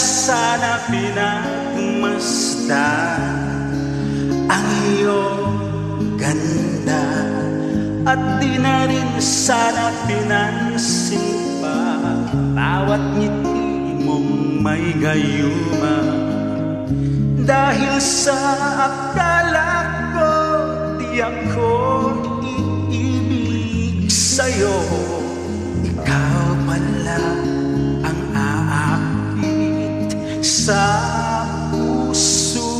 sana pinagmasdan ang iyong ganda, at di na rin sana pinansin pa bawat ngiti mong may gayuma. Dahil sa akala ko di ako iibig sa'yo, ikaw pala ang aakit sa puso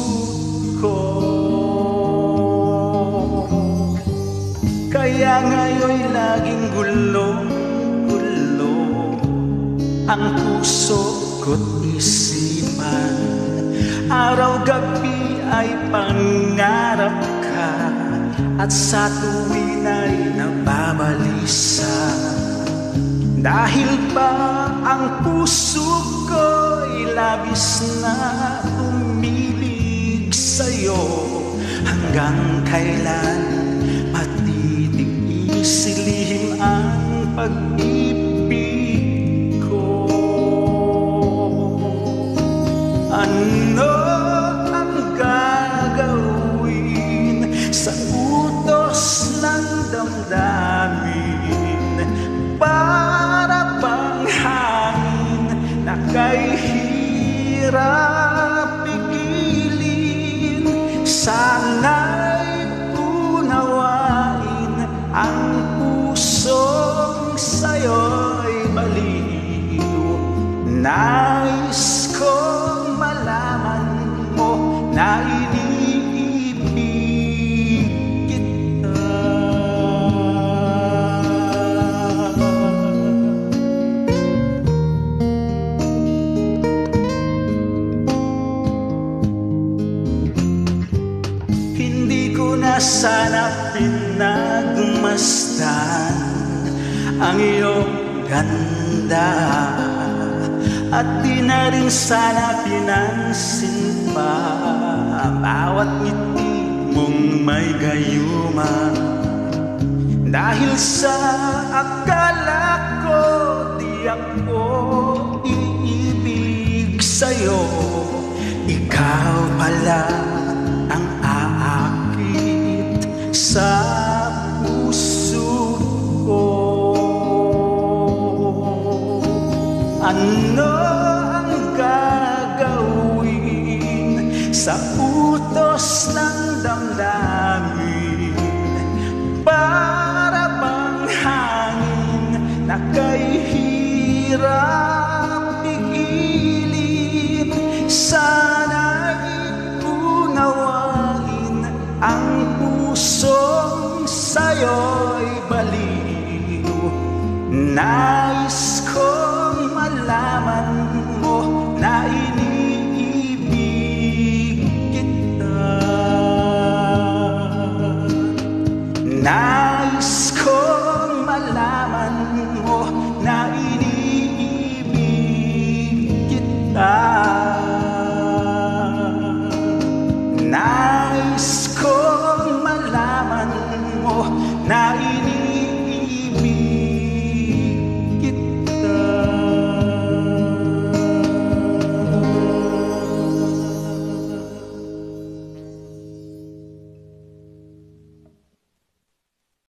ko. Kaya ngayon'y laging gulong-gulo ang puso ko't isipan. Araw-gabi ay pangarap ka, at sa tuwin ay nababalisa. Dahil ba ang puso ko'y labis na umibig sa'yo, hanggang kailan matitiisilihim ang pag-ibig ko? Ano ang gagawin sa utos ng damdamin? Para bang hangin na kay hirap pigilin. Sana'y unawain ang pusong sa'yo'y baliw. Nais kong malaman mo na iniibig kita. Hindi ko na sana pinagmasdan ang iyong ganda, at di na rin sana pinansin pa bawat ngiti mong may gayuma. Dahil sa akala ko di ako iibig sa'yo, ikaw pala ang aakit sa puso ko. Ano ang gagawin sa utos ng damdamin? Para bang hangin na kay hirap pigilin. Sana'y unawain ang pusong sa'yo'y baliw.